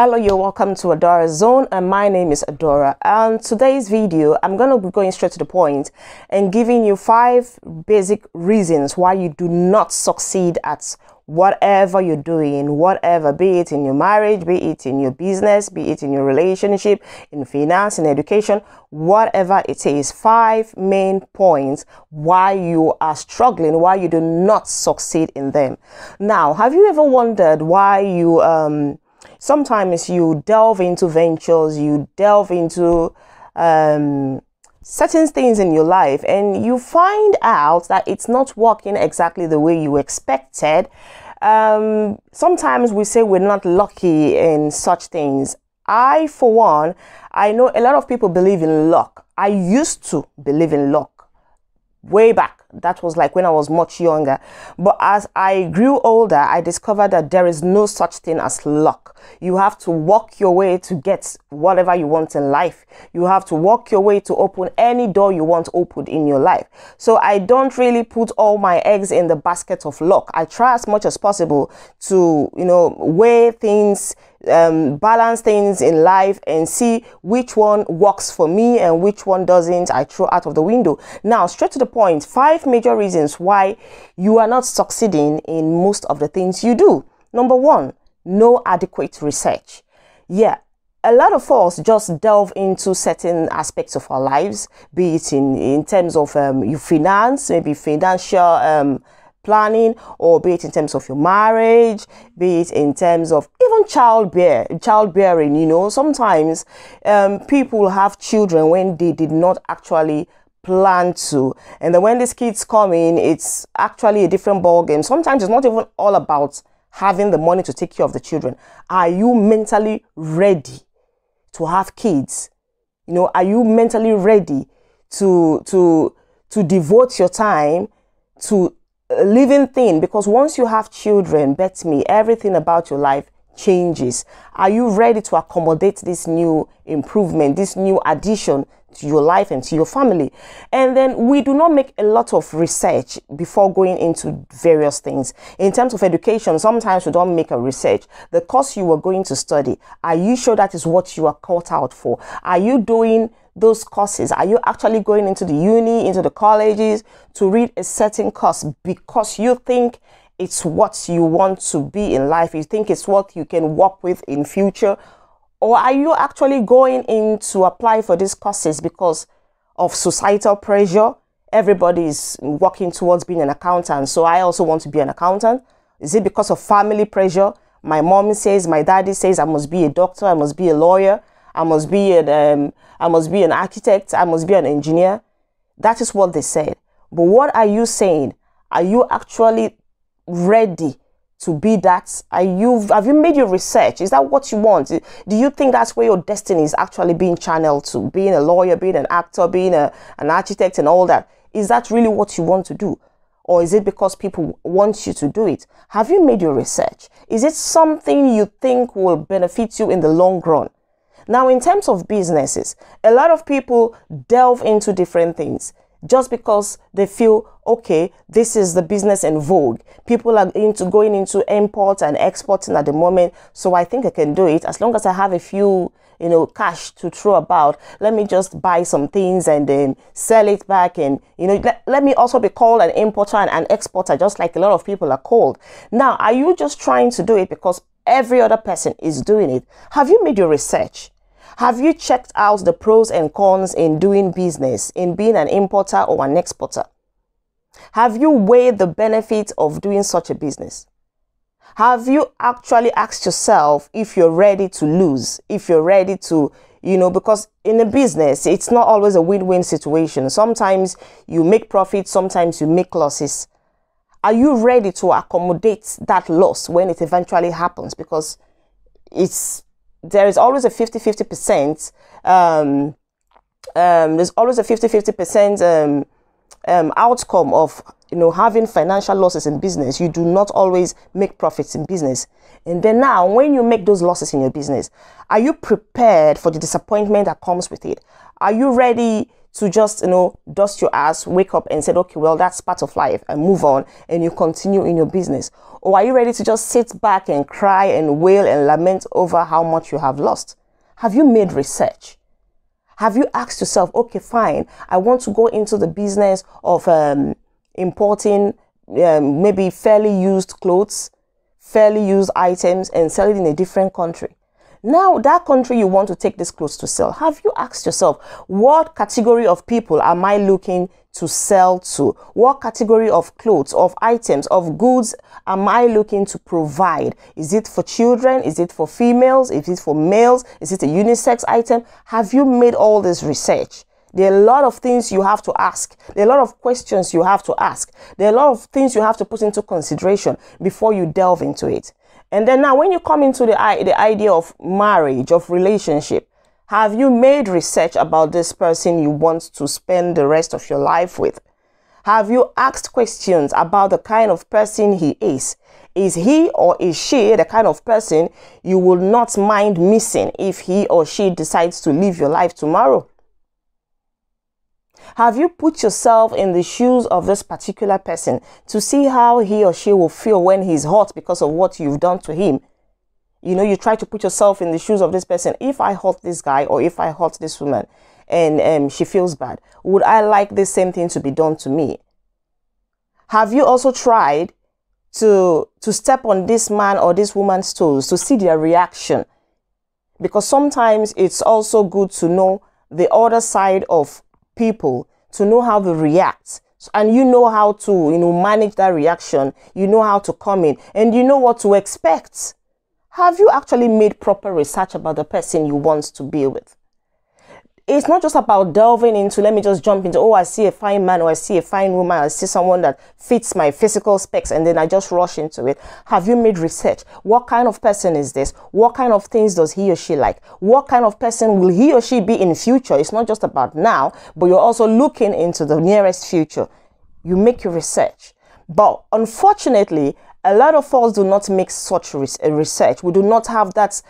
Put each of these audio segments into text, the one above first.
Hello, you're welcome to Adora Zone, and my name is Adora. And today's video, I'm going to be going straight to the point and giving you 5 basic reasons why you do not succeed at whatever you're doing, whatever, be it in your marriage, be it in your business, be it in your relationship, in finance, in education, whatever it is. 5 main points why you are struggling, why you do not succeed in them. Now, have you ever wondered why you sometimes you delve into ventures, you delve into certain things in your life, and you find out that it's not working exactly the way you expected. Sometimes we say we're not lucky in such things. For one, I know a lot of people believe in luck. I used to believe in luck way back. That was like when I was much younger. But as I grew older, I discovered that there is no such thing as luck. You have to walk your way to get whatever you want in life. You have to walk your way to open any door you want opened in your life. So I don't really put all my eggs in the basket of luck. I try as much as possible to, weigh things, balance things in life and see which one works for me and which one doesn't. I throw out of the window. Now, straight to the point, 5 major reasons why you are not succeeding in most of the things you do. Number 1, no adequate research. Yeah, a lot of us just delve into certain aspects of our lives, be it in terms of your finance, maybe financial planning, or be it in terms of your marriage, be it in terms of even childbearing. Sometimes people have children when they did not actually plan to, and then when these kids come in, it's actually a different ball game. Sometimes it's not even all about having the money to take care of the children. Are you mentally ready to have kids? Are you mentally ready to devote your time to a living thing? Because once you have children, bet me, everything about your life changes. Are you ready to accommodate this new improvement, this new addition to your life and to your family? And then we do not make a lot of research before going into various things. In terms of education, sometimes we don't make a research. The course you are going to study, are you sure that is what you are caught out for? Are you doing those courses? Are you actually going into the uni, into the colleges to read a certain course because you think it's what you want to be in life? You think it's what you can work with in future? Or are you actually going in to apply for these courses because of societal pressure? Everybody is working towards being an accountant, so I also want to be an accountant. Is it because of family pressure? My mom says, my daddy says I must be a doctor, I must be a lawyer, I must be an architect, I must be an engineer. That is what they said. But what are you saying? Are you actually ready to be that? Have you made your research? Is that what you want? Do you think that's where your destiny is actually being channeled to? Being a lawyer, being an actor, being an architect and all that. Is that really what you want to do? Or is it because people want you to do it? Have you made your research? Is it something you think will benefit you in the long run? Now, in terms of businesses, a lot of people delve into different things just because they feel, okay, this is the business in vogue. People are going into import and exporting at the moment. So I think I can do it as long as I have a few, cash to throw about. Let me just buy some things and then sell it back. And, let me also be called an importer and an exporter, just like a lot of people are called. Now, are you just trying to do it because every other person is doing it? Have you made your research? Have you checked out the pros and cons in doing business, in being an importer or an exporter? Have you weighed the benefits of doing such a business? Have you actually asked yourself if you're ready to lose, if you're ready to, because in a business, it's not always a win-win situation. Sometimes you make profits, sometimes you make losses. Are you ready to accommodate that loss when it eventually happens? Because there is always a 50-50%. There's always a 50-50% outcome of having financial losses in business. You do not always make profits in business. And then now, when you make those losses in your business, are you prepared for the disappointment that comes with it? Are you ready to just, dust your ass, wake up and say, okay, well, that's part of life, and move on, and you continue in your business? Or are you ready to just sit back and cry and wail and lament over how much you have lost? Have you made research? Have you asked yourself, okay, fine, I want to go into the business of importing maybe fairly used clothes, fairly used items, and sell it in a different country. Now, that country you want to take this clothes to sell, have you asked yourself, what category of people am I looking to sell to? What category of clothes, of items, of goods am I looking to provide? Is it for children? Is it for females? Is it for males? Is it a unisex item? Have you made all this research? There are a lot of things you have to ask. There are a lot of questions you have to ask. There are a lot of things you have to put into consideration before you delve into it. And then now when you come into the idea of marriage, of relationship, have you made research about this person you want to spend the rest of your life with? Have you asked questions about the kind of person he is? Is he or is she the kind of person you will not mind missing if he or she decides to live your life tomorrow? Have you put yourself in the shoes of this particular person to see how he or she will feel when he's hurt because of what you've done to him? You try to put yourself in the shoes of this person. If I hurt this guy or if I hurt this woman and she feels bad, would I like the same thing to be done to me? Have you also tried to step on this man or this woman's toes to see their reaction? Because sometimes it's also good to know the other side of people, to know how they react, and you know how to manage that reaction. You know how to come in and you know what to expect. Have you actually made proper research about the person you want to be with? It's not just about delving into, let me just jump into, oh, I see a fine man or I see a fine woman, I see someone that fits my physical specs, and then I just rush into it. Have you made research? What kind of person is this? What kind of things does he or she like? What kind of person will he or she be in future? It's not just about now, but you're also looking into the nearest future. You make your research. But unfortunately, a lot of us do not make such research. We do not have that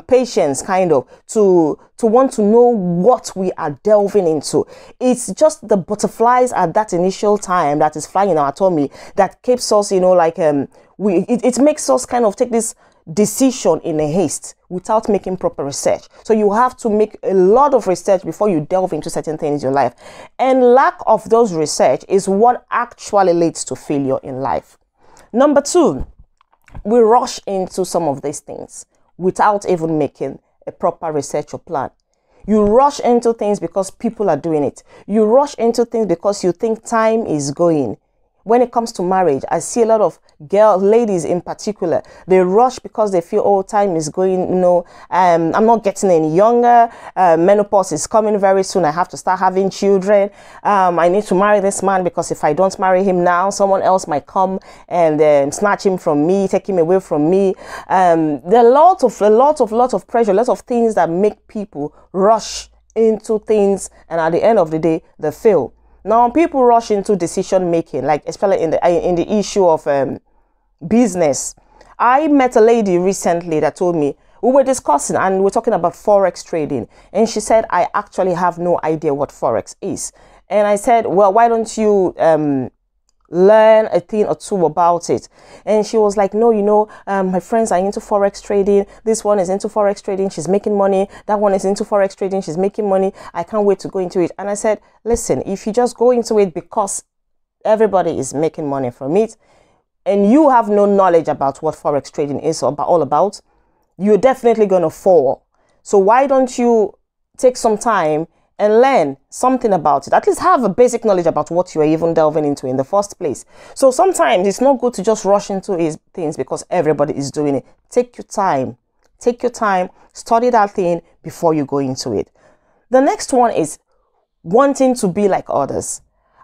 patience to want to know what we are delving into. It's just the butterflies at that initial time that is flying in our tummy that keeps us, it makes us take this decision in a haste without making proper research. So you have to make a lot of research before you delve into certain things in your life. And lack of those research is what actually leads to failure in life. Number two, we rush into some of these things without even making a proper research or plan. You rush into things because people are doing it. You rush into things because you think time is going. When it comes to marriage, I see a lot of ladies in particular, they rush because they feel, oh, time is going, I'm not getting any younger, menopause is coming very soon, I have to start having children, I need to marry this man because if I don't marry him now, someone else might come and snatch him from me, take him away from me. There are lots of pressure, lots of things that make people rush into things, and at the end of the day, they fail. Now, people rush into decision making, like especially in the issue of business. I met a lady recently that told me, we were discussing and we were talking about Forex trading. And she said, I actually have no idea what Forex is. And I said, well, why don't you learn a thing or two about it? And she was like, no, my friends are into Forex trading. This one is into Forex trading. She's making money. That one is into Forex trading. She's making money. I can't wait to go into it. And I said, listen, if you just go into it because everybody is making money from it and you have no knowledge about what Forex trading is all about, you're definitely going to fall. So why don't you take some time and learn something about it? At least have a basic knowledge about what you're even delving into in the first place. So sometimes it's not good to just rush into things because everybody is doing it. Take your time. Take your time. Study that thing before you go into it. The next one is wanting to be like others.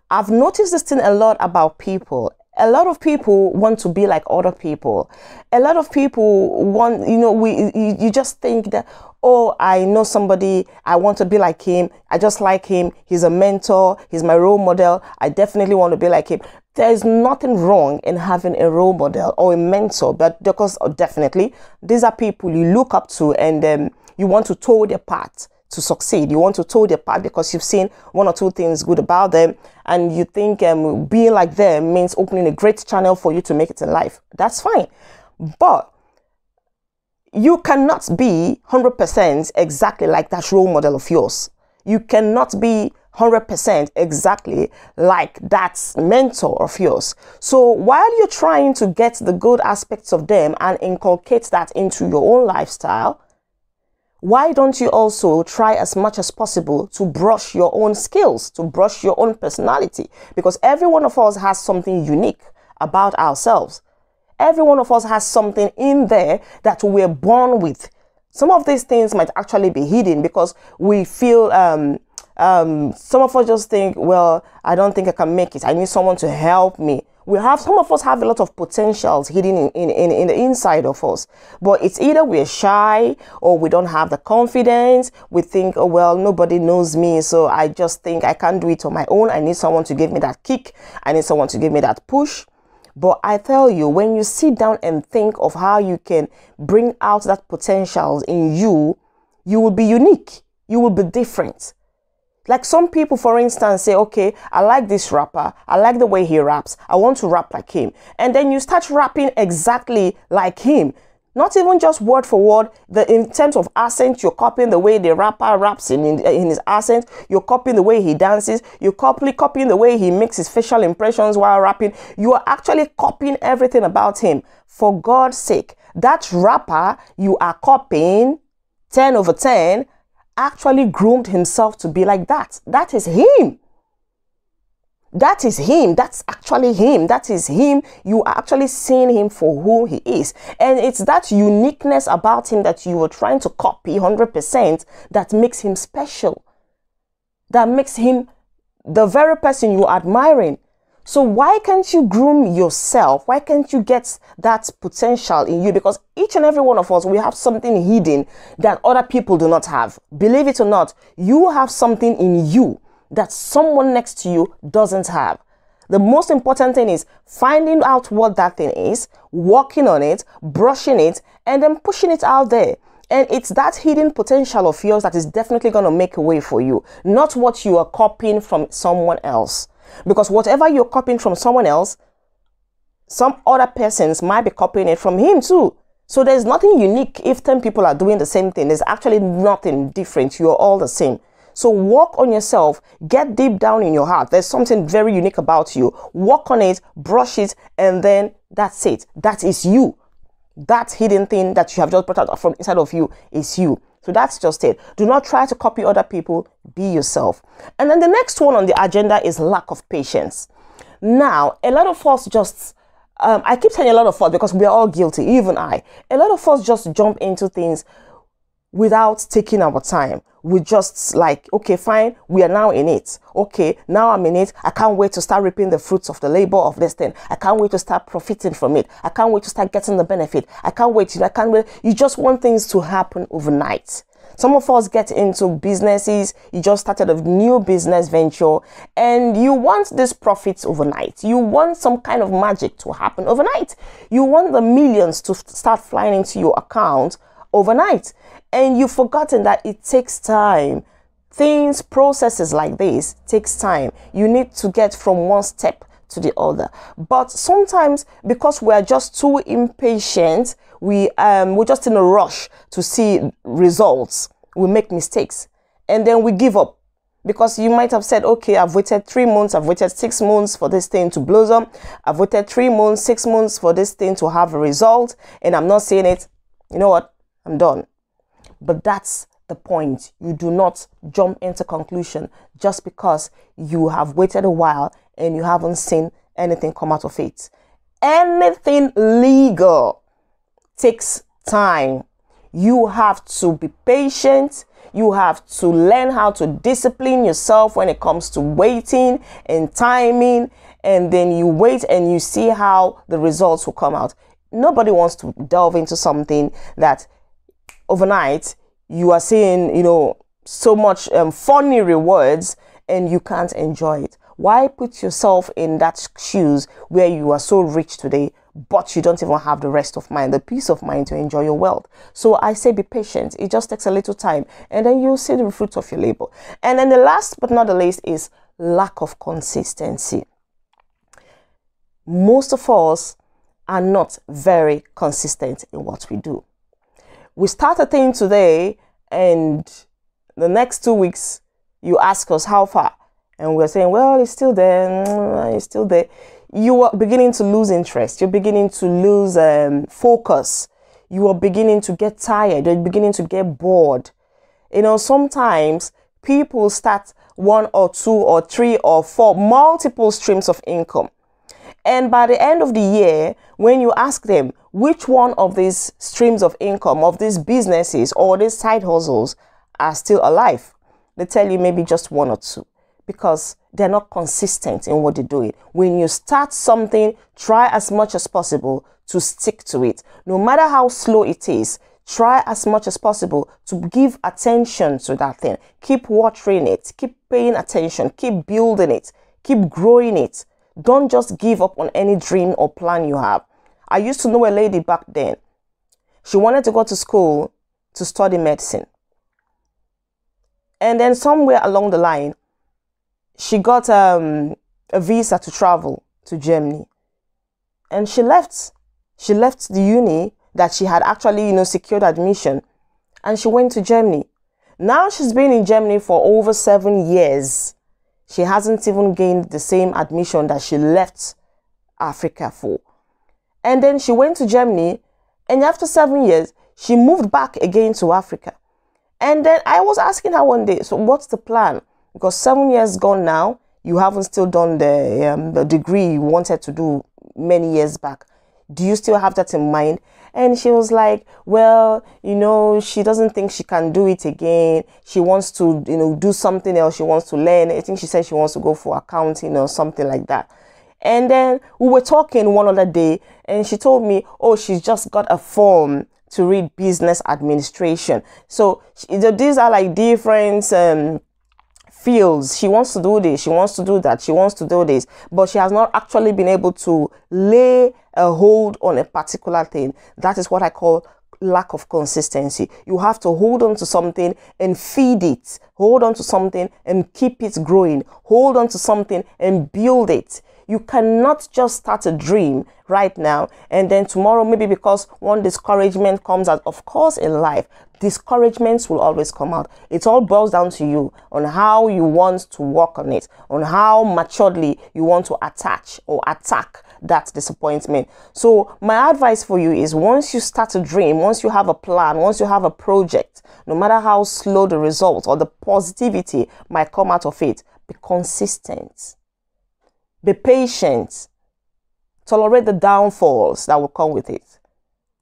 I've noticed this thing a lot about people. A lot of people want to be like other people. A lot of people want, you just think that, oh, I know somebody, I want to be like him. I just like him. He's a mentor. He's my role model. I definitely want to be like him. There is nothing wrong in having a role model or a mentor, but because definitely these are people you look up to and you want to toe their path. to succeed. You want to toe their path because you've seen one or two things good about them, and you think being like them means opening a great channel for you to make it in life. That's fine. But you cannot be 100% exactly like that role model of yours. You cannot be 100% exactly like that mentor of yours. So while you're trying to get the good aspects of them and inculcate that into your own lifestyle, why don't you also try as much as possible to brush your own skills, to brush your own personality? Because every one of us has something unique about ourselves. Every one of us has something in there that we're born with. Some of these things might actually be hidden because we feel, some of us just think, well, I don't think I can make it. I need someone to help me. Some of us have a lot of potentials hidden in the inside of us, but it's either we're shy or we don't have the confidence. We think, oh, well, nobody knows me, so I just think I can't do it on my own. I need someone to give me that kick. I need someone to give me that push. But I tell you, when you sit down and think of how you can bring out that potential in you, you will be unique. You will be different. Like some people, for instance, say, okay, I like this rapper. I like the way he raps. I want to rap like him. And then you start rapping exactly like him. Not even just word for word. In terms of accent, you're copying the way the rapper raps in his accent. You're copying the way he dances. You're copying the way he makes his facial impressions while rapping. You are actually copying everything about him. For God's sake, that rapper you are copying, 10 over 10, actually groomed himself to be like that. That is him. That is him. That's actually him. That is him. You are actually seeing him for who he is. And it's that uniqueness about him that you are trying to copy 100% that makes him special. That makes him the very person you are admiring. So why can't you groom yourself? Why can't you get that potential in you? Because each and every one of us, we have something hidden that other people do not have. Believe it or not, you have something in you that someone next to you doesn't have. The most important thing is finding out what that thing is, working on it, brushing it, and then pushing it out there. And it's that hidden potential of yours that is definitely going to make a way for you, not what you are copying from someone else. Because whatever you're copying from someone else, some other persons might be copying it from him too. So there's nothing unique if 10 people are doing the same thing. There's actually nothing different. You're all the same. So work on yourself. Get deep down in your heart. There's something very unique about you. Work on it, brush it, and then that's it. That is you. That hidden thing that you have just brought out from inside of you is you. So that's just it. Do not try to copy other people. Be yourself. And then the next one on the agenda is lack of patience. Now, a lot of us just, I keep saying a lot of us because we are all guilty, even I. A lot of us just jump into things without taking our time. We just like, okay, fine, we are now in it. Okay, now I'm in it. I can't wait to start reaping the fruits of the labor of this thing. I can't wait to start profiting from it. I can't wait to start getting the benefit. I can't wait. I can't wait. You just want things to happen overnight. Some of us get into businesses. You just started a new business venture and you want this profits overnight. You want some kind of magic to happen overnight. You want the millions to start flying into your account overnight. And you've forgotten that it takes time. Processes like this takes time. You need to get from one step to the other. But sometimes because we're just too impatient, we're just in a rush to see results. We make mistakes and then we give up. Because you might have said, okay, I've waited 3 months, I've waited 6 months for this thing to blossom. I've waited 3 months, 6 months for this thing to have a result, and I'm not seeing it. You know what? I'm done. But that's the point. You do not jump into conclusion just because you have waited a while and you haven't seen anything come out of it. Anything legal takes time. You have to be patient. You have to learn how to discipline yourself when it comes to waiting and timing. And then you wait and you see how the results will come out. Nobody wants to delve into something that overnight you are seeing, so much funny rewards and you can't enjoy it. Why put yourself in that shoes where you are so rich today but you don't even have the rest of mind, the peace of mind to enjoy your wealth. So I say be patient. It just takes a little time, and then you'll see the fruits of your labor. And then the last but not the least is lack of consistency. Most of us are not very consistent in what we do. We start a thing today, and the next 2 weeks, you ask us how far, and we're saying, well, it's still there, it's still there. You are beginning to lose interest. You're beginning to lose focus. You are beginning to get tired. You're beginning to get bored. You know, sometimes people start 1 or 2 or 3 or 4 multiple streams of income. And by the end of the year, when you ask them which one of these streams of income, of these businesses or these side hustles are still alive, they tell you maybe just 1 or 2, because they're not consistent in what they're doing. When you start something, try as much as possible to stick to it. No matter how slow it is, try as much as possible to give attention to that thing. Keep watering it, keep paying attention, keep building it, keep growing it. Don't just give up on any dream or plan you have. I used to know a lady back then. She wanted to go to school to study medicine. And then somewhere along the line, she got a visa to travel to Germany. And she left. She left the uni that she had actually, secured admission. And she went to Germany. Now she's been in Germany for over 7 years. She hasn't even gained the same admission that she left Africa for. And then she went to Germany, and after 7 years, she moved back again to Africa. And then I was asking her one day, so what's the plan? Because 7 years gone now, you haven't still done the degree you wanted to do many years back. Do you still have that in mind? And she was like, well, she doesn't think she can do it again. She wants to, do something else. She wants to learn. I think she said she wants to go for accounting or something like that. And then we were talking one other day, and she told me, oh, she's just got a form to read business administration. So these are like different fields. She wants to do this, she wants to do that, she wants to do this, but she has not actually been able to lay a hold on a particular thing. That is what I call lack of consistency. You have to hold on to something and feed it. Hold on to something and keep it growing. Hold on to something and build it. You cannot just start a dream right now and then tomorrow, maybe because one discouragement comes out. Of course, in life, discouragements will always come out. It all boils down to you on how you want to work on it, on how maturely you want to attach or attack that disappointment. So my advice for you is, once you start a dream, once you have a plan, once you have a project, no matter how slow the results or the positivity might come out of it, be consistent. Be patient. Tolerate the downfalls that will come with it.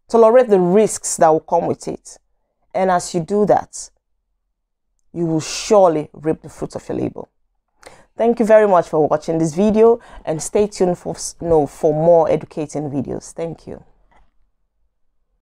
Tolerate the risks that will come with it. And as you do that, you will surely reap the fruits of your labor. Thank you very much for watching this video, and stay tuned for more educating videos. Thank you.